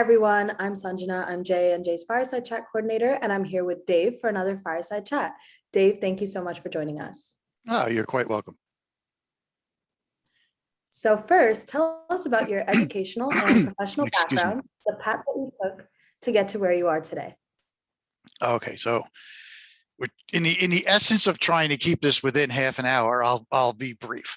everyone, I'm Sanjana. I'm Jay and Jay's Fireside Chat coordinator, and I'm here with Dave for another Fireside Chat. Dave, thank you so much for joining us. Oh, you're quite welcome. So first, tell us about your educational and professional Excuse me. background, the path that you took to get to where you are today. Okay, so in the essence of trying to keep this within half an hour, I'll be brief.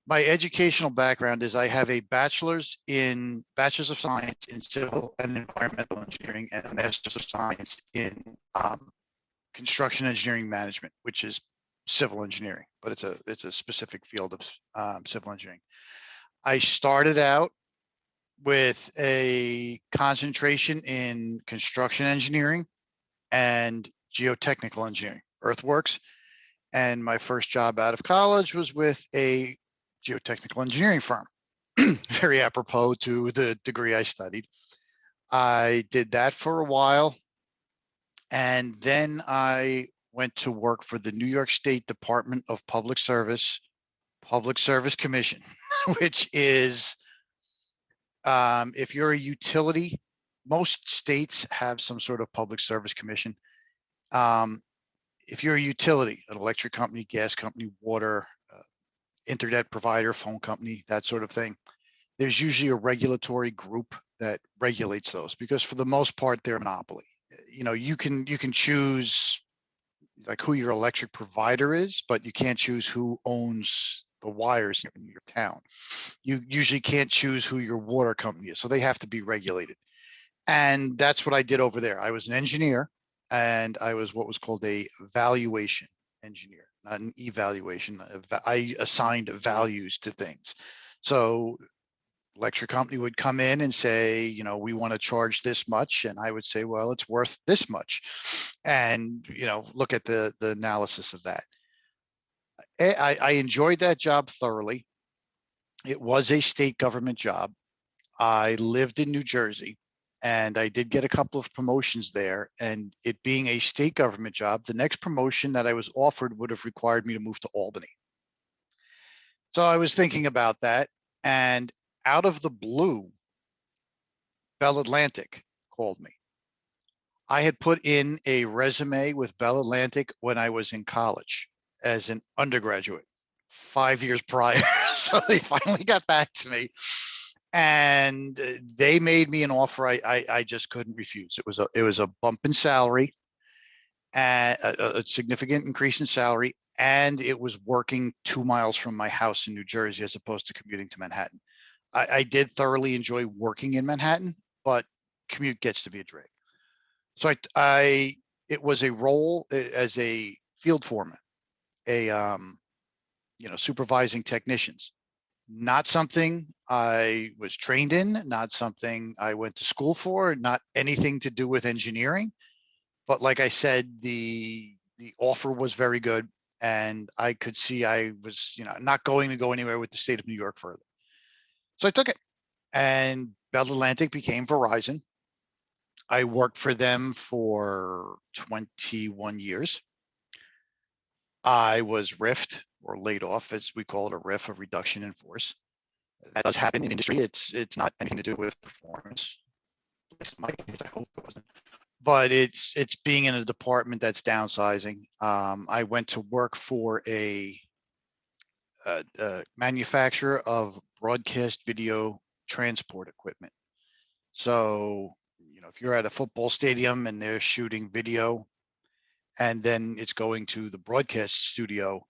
My educational background is I have a bachelor's of science in civil and environmental engineering and a master's of science in construction engineering management, which is civil engineering, but it's a specific field of civil engineering. I started out with a concentration in construction engineering and geotechnical engineering, earthworks. And my first job out of college was with a geotechnical engineering firm, very apropos to the degree I studied. I did that for a while. And then I went to work for the New York State Department of Public Service Commission, which is, if you're a utility, most states have some sort of public service commission. If you're a utility, an electric company, gas company, water, internet provider, phone company, that sort of thing, there's usually a regulatory group that regulates those, because for the most part, they're a monopoly. You know, you can choose like who your electric provider is, but you can't choose who owns the wires in your town. You usually can't choose who your water company is, so they have to be regulated. And that's what I did over there. I was an engineer, and I was what was called a valuation engineer, not an evaluation. I assigned values to things. So electric company would come in and say, you know, we want to charge this much, and I would say, well, it's worth this much, and you know, look at the analysis of that. I enjoyed that job thoroughly. It was a state government job. I lived in New Jersey, and I did get a couple of promotions there. And it being a state government job, the next promotion that I was offered would have required me to move to Albany. So I was thinking about that, and out of the blue, Bell Atlantic called me. I had put in a resume with Bell Atlantic when I was in college as an undergraduate 5 years prior. So they finally got back to me, and they made me an offer I just couldn't refuse. It was a bump in salary, and a significant increase in salary, and it was working 2 miles from my house in New Jersey as opposed to commuting to Manhattan. I did thoroughly enjoy working in Manhattan, but commute gets to be a drag. So it was a role as a field foreman, supervising technicians. Not something I was trained in, not something I went to school for, not anything to do with engineering. But like I said, the offer was very good, and I could see I was, not going to go anywhere with the state of New York further. So I took it, and Bell Atlantic became Verizon. I worked for them for 21 years. I was riffed or laid off, as we call it, a RIF, a reduction in force. That does happen in industry. It's not anything to do with performance. At least in my case, I hope it wasn't. But it's being in a department that's downsizing. I went to work for a manufacturer of broadcast video transport equipment. So, if you're at a football stadium and they're shooting video, and then it's going to the broadcast studio,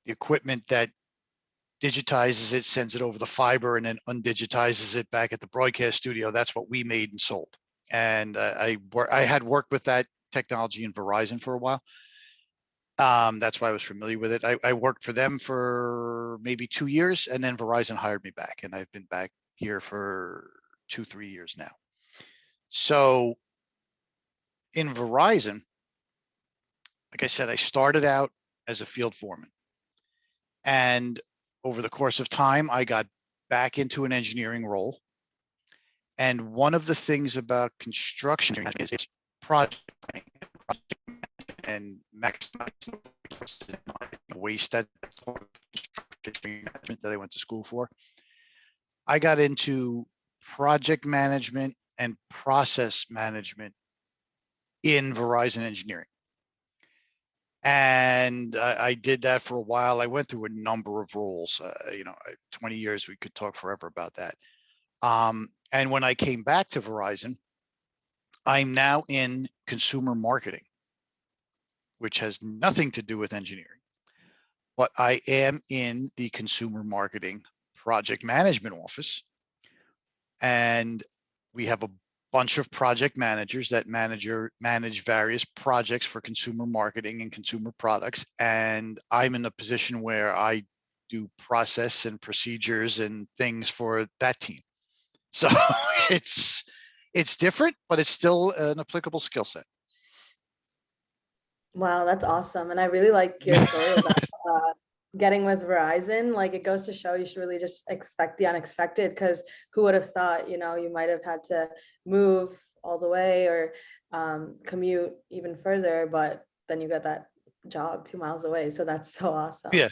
the equipment that digitizes it, sends it over the fiber, and then undigitizes it back at the broadcast studio, that's what we made and sold. And I had worked with that technology in Verizon for a while. That's why I was familiar with it. I worked for them for maybe 2 years, and then Verizon hired me back, and I've been back here for 2-3 years now. So in Verizon, like I said, I started out as a field foreman, and over the course of time, I got back into an engineering role. And one of the things about construction is it's project planning and maximizing waste. That's construction management that I went to school for. I got into project management and process management in Verizon engineering. And I did that for a while. I went through a number of roles, 20 years, we could talk forever about that. And when I came back to Verizon, I'm now in consumer marketing, which has nothing to do with engineering, but I am in the consumer marketing project management office. And we have a bunch of project managers that manage various projects for consumer marketing and consumer products. And I'm in a position where I do process and procedures and things for that team. So it's different, but it's still an applicable skill set. Wow, that's awesome. And I really like your story about getting with Verizon. Like, it goes to show you should really just expect the unexpected, because who would have thought, you might have had to move all the way or commute even further, but then you got that job 2 miles away. So that's so awesome. Yeah.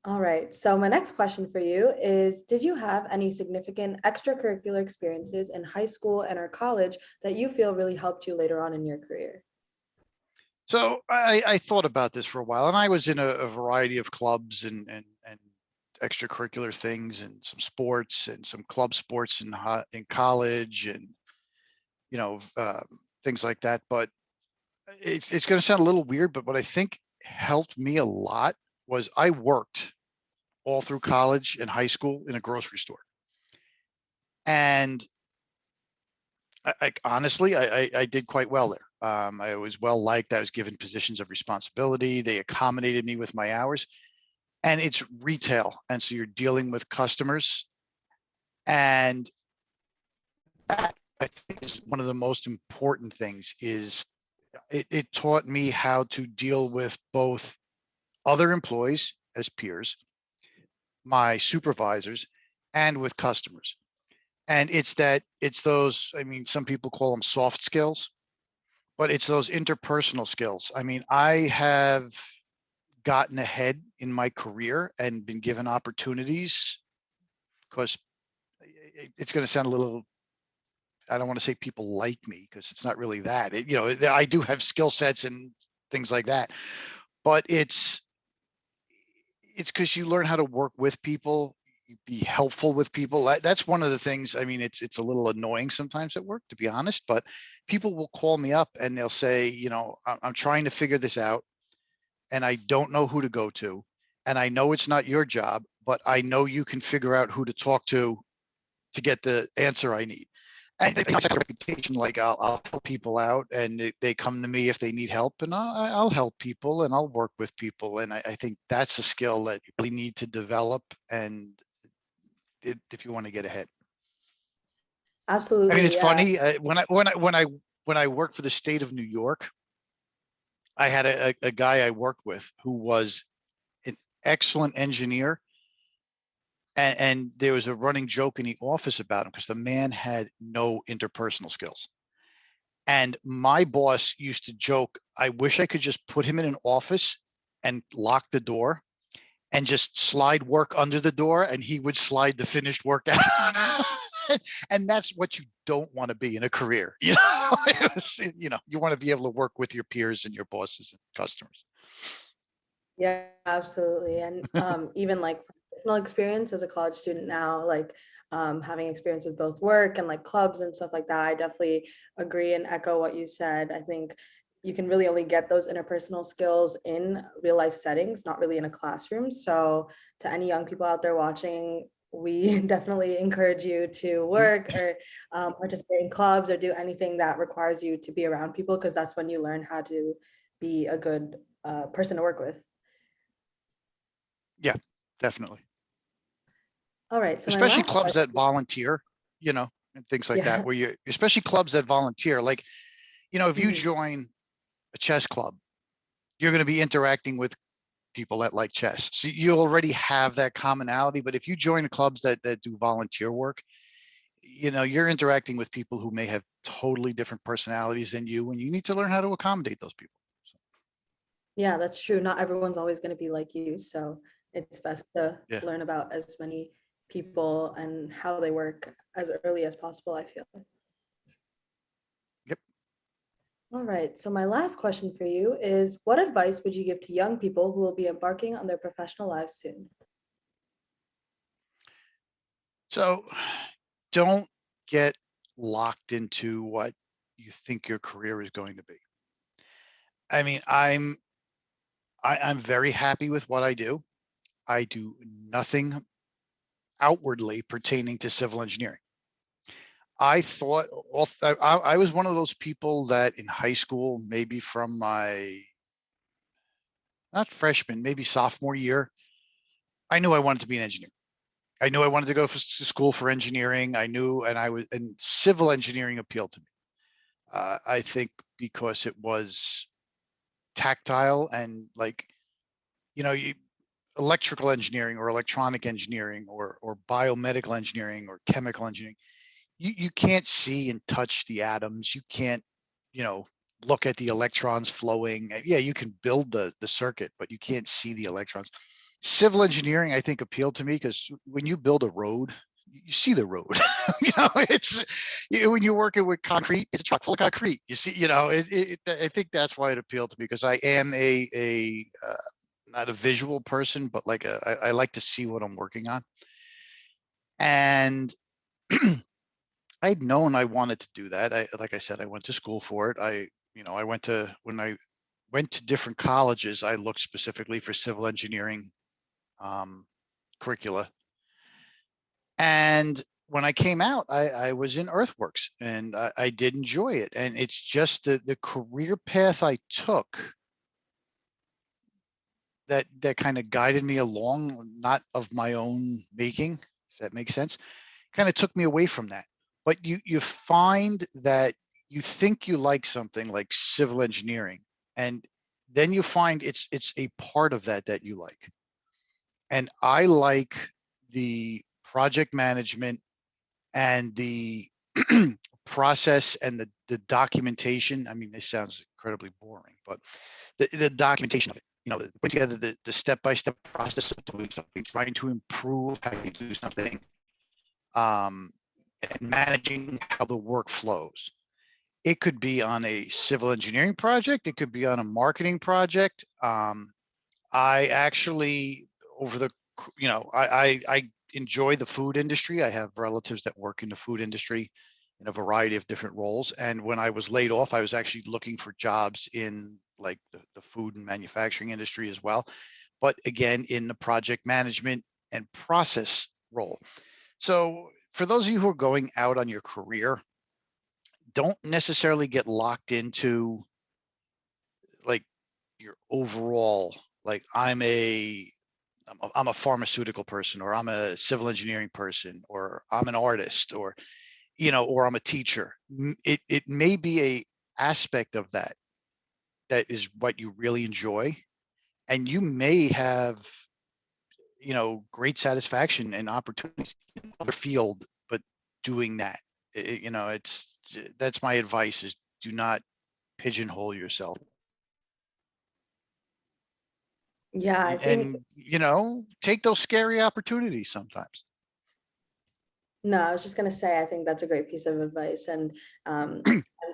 All right. So my next question for you is, did you have any significant extracurricular experiences in high school and or college that you feel really helped you later on in your career? So I thought about this for a while, and I was in a variety of clubs and extracurricular things, and some sports and some club sports in college, and things like that. But it's going to sound a little weird, but what I think helped me a lot was I worked all through college and high school in a grocery store. And honestly, I did quite well there. I was well liked. I was given positions of responsibility. They accommodated me with my hours. And it's retail. And so you're dealing with customers. And that, I think, is one of the most important things. Is it taught me how to deal with both other employees as peers, my supervisors, and with customers. And it's those, I mean, some people call them soft skills, but it's those interpersonal skills. I mean, I have gotten ahead in my career and been given opportunities because it's going to sound a little, I don't want to say people like me, because it's not really that. I do have skill sets and things like that, but it's because you learn how to work with people, be helpful with people. That's one of the things. I mean, it's a little annoying sometimes at work, to be honest, but people will call me up and they'll say, I'm trying to figure this out and I don't know who to go to. And I know it's not your job, but I know you can figure out who to talk to get the answer I need. And they have a reputation, like I'll help people out, and they come to me if they need help, and I'll help people and I'll work with people. And I think that's a skill that you really need to develop, and if you want to get ahead. I mean, Absolutely. it's Yeah. funny, when I worked for the state of New York, I had a guy I worked with who was an excellent engineer. And there was a running joke in the office about him because the man had no interpersonal skills. And my boss used to joke, I wish I could just put him in an office and lock the door and just slide work under the door, and he would slide the finished work out. And that's what you don't want to be in a career. You want to be able to work with your peers and your bosses and customers. Yeah, absolutely. And even like personal experience as a college student now, like having experience with both work and like clubs and stuff like that, I definitely agree and echo what you said. I think you can really only get those interpersonal skills in real life settings, not really in a classroom. So to any young people out there watching, we definitely encourage you to work or participate in clubs or do anything that requires you to be around people, because that's when you learn how to be a good person to work with. Yeah, definitely. All right. So my Especially last clubs question. that volunteer, and things like Yeah. that, especially clubs that volunteer, like, if you Mhm. join a chess club, you're going to be interacting with people that like chess. So you already have that commonality. But if you join clubs that do volunteer work, you're interacting with people who may have totally different personalities than you, and you need to learn how to accommodate those people. Yeah, that's true. Not everyone's always going to be like you. So it's best to Yeah. learn about as many people and how they work as early as possible, I feel. Yep. All right. So my last question for you is, what advice would you give to young people who will be embarking on their professional lives soon? So don't get locked into what you think your career is going to be. I mean, I'm very happy with what I do. I do nothing outwardly pertaining to civil engineering. I thought I was one of those people that in high school, maybe from my not freshman, maybe sophomore year, I knew I wanted to be an engineer. I knew I wanted to go to school for engineering. I knew, and civil engineering appealed to me. I think because it was tactile and like, you know, electrical engineering or electronic engineering or biomedical engineering or chemical engineering, you can't see and touch the atoms. You can't, you know, look at the electrons flowing. Yeah, you can build the circuit, but you can't see the electrons. Civil engineering, I think, appealed to me because when you build a road, you see the road. You know, when you're working with concrete, it's a truck full of concrete. You see, you know, I think that's why it appealed to me because I am a not a visual person, but like I like to see what I'm working on. And I'd known I wanted to do that. Like I said, I went to school for it. When I went to different colleges, I looked specifically for civil engineering um, curricula. And when I came out, I was in earthworks and I did enjoy it. And it's just the career path I took that kind of guided me along, not of my own making, if that makes sense, kind of took me away from that. But you find that you think you like something like civil engineering, and then you find it's a part of that you like. And I like the project management and the process and the documentation. I mean, this sounds incredibly boring, but the documentation of it, you know, putting together the step-by-step process of doing something, trying to improve how you do something, um, and managing how the work flows. It could be on a civil engineering project. It could be on a marketing project. I actually, over the, I enjoy the food industry. I have relatives that work in the food industry in a variety of different roles. And when I was laid off, I was actually looking for jobs in like the food and manufacturing industry as well. But again, in the project management and process role. So for those of you who are going out on your career, don't necessarily get locked into like your overall, like I'm a pharmaceutical person, or I'm a civil engineering person, or I'm an artist, or, you know, or I'm a teacher. It may be a aspect of that is what you really enjoy, and you may have, you know, great satisfaction and opportunities in other field, but doing that, you know, that's my advice: is do not pigeonhole yourself, Yeah, I think, and you know, take those scary opportunities sometimes. no, I was just gonna say, I think that's a great piece of advice, and I'm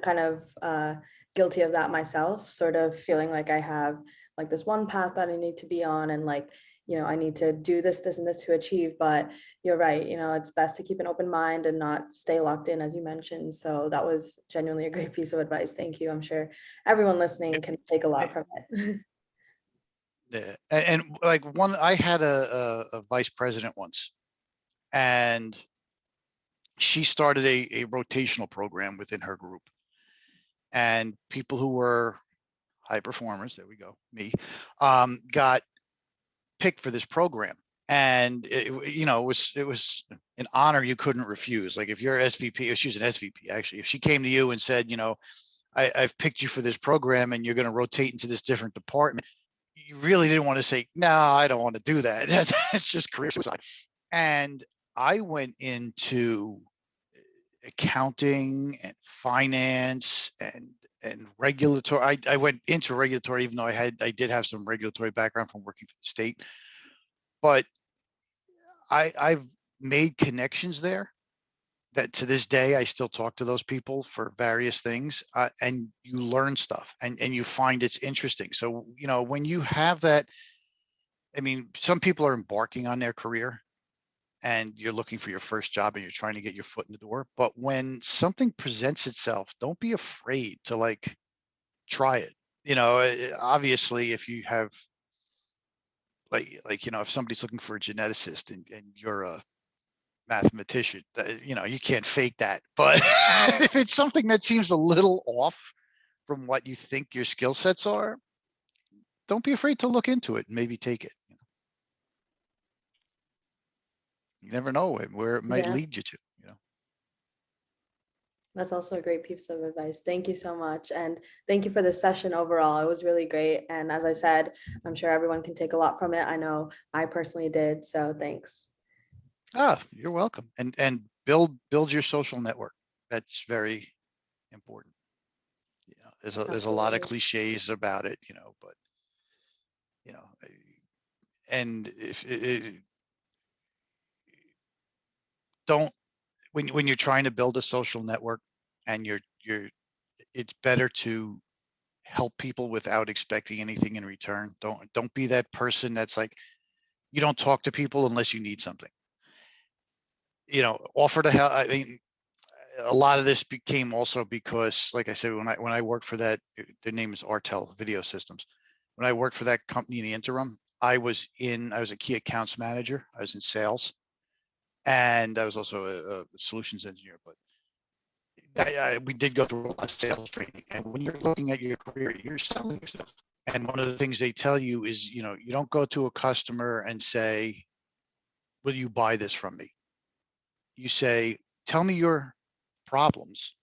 kind of guilty of that myself, sort of feeling like I have like this one path that I need to be on, and like, you know, I need to do this, this, and this to achieve. But you're right, you know, it's best to keep an open mind and not stay locked in, as you mentioned. So that was genuinely a great piece of advice. Thank you. I'm sure everyone listening can take a lot from it. Yeah, and like I had a vice president once, and she started a rotational program within her group, and people who were high performers, there we go, me, got picked for this program, and you know, it was an honor you couldn't refuse. Like if you're SVP, or she's an SVP actually, if she came to you and said, you know, I've picked you for this program, and you're going to rotate into this different department, you really didn't want to say, no, I don't want to do that. That's just career suicide. And I went into accounting and finance and regulatory. I went into regulatory, even though I did have some regulatory background from working for the state. But I've made connections there that to this day, I still talk to those people for various things, and you learn stuff and you find it's interesting. So, when you have that, I mean, some people are embarking on their career and you're looking for your first job and you're trying to get your foot in the door. But when something presents itself, don't be afraid to like try it. Obviously, if you have if somebody's looking for a geneticist and you're a mathematician, you can't fake that. But if it's something that seems a little off from what you think your skill sets are, don't be afraid to look into it and maybe take it. You never know where it might Yeah, lead you to. that's also a great piece of advice. Thank you so much. And thank you for the session overall. It was really great. And as I said, I'm sure everyone can take a lot from it. I know I personally did. So thanks. You're welcome. And build your social network. That's very important. There's a lot of Absolutely. cliches about it, but you know, and if don't when you're trying to build a social network and you're it's better to help people without expecting anything in return. Don't be that person that's like you don't talk to people unless you need something. Offer to help. I mean, a lot of this became also because, like I said, when I worked for that, their name is Artel Video Systems. When I worked for that company in the interim, I was a key accounts manager. I was in sales, and I was also a solutions engineer. But we did go through a lot of sales training. And when you're looking at your career, you're selling yourself. And one of the things they tell you is, you don't go to a customer and say, "Will you buy this from me?" You say, "Tell me your problems,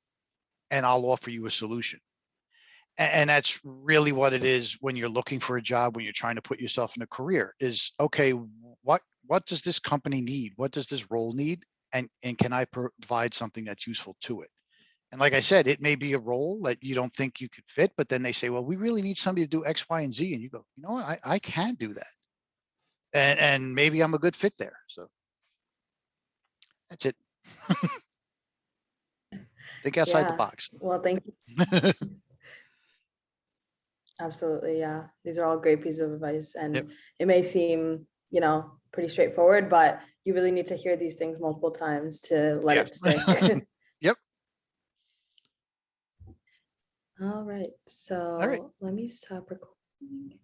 and I'll offer you a solution." And that's really what it is when you're looking for a job, when you're trying to put yourself in a career is, okay, what does this company need? What does this role need? And can I provide something that's useful to it? And like I said, it may be a role that you don't think you could fit, but then they say, well, we really need somebody to do X, Y, and Z. And you go, you know what? I can do that. And maybe I'm a good fit there. So that's it. Think outside the Yeah. box. Well, thank you. Absolutely. Yeah. These are all great pieces of advice. Yep. And it may seem, pretty straightforward, but you really need to hear these things multiple times to let Yeah. it stick. Yep. All right. All right. So let me stop recording.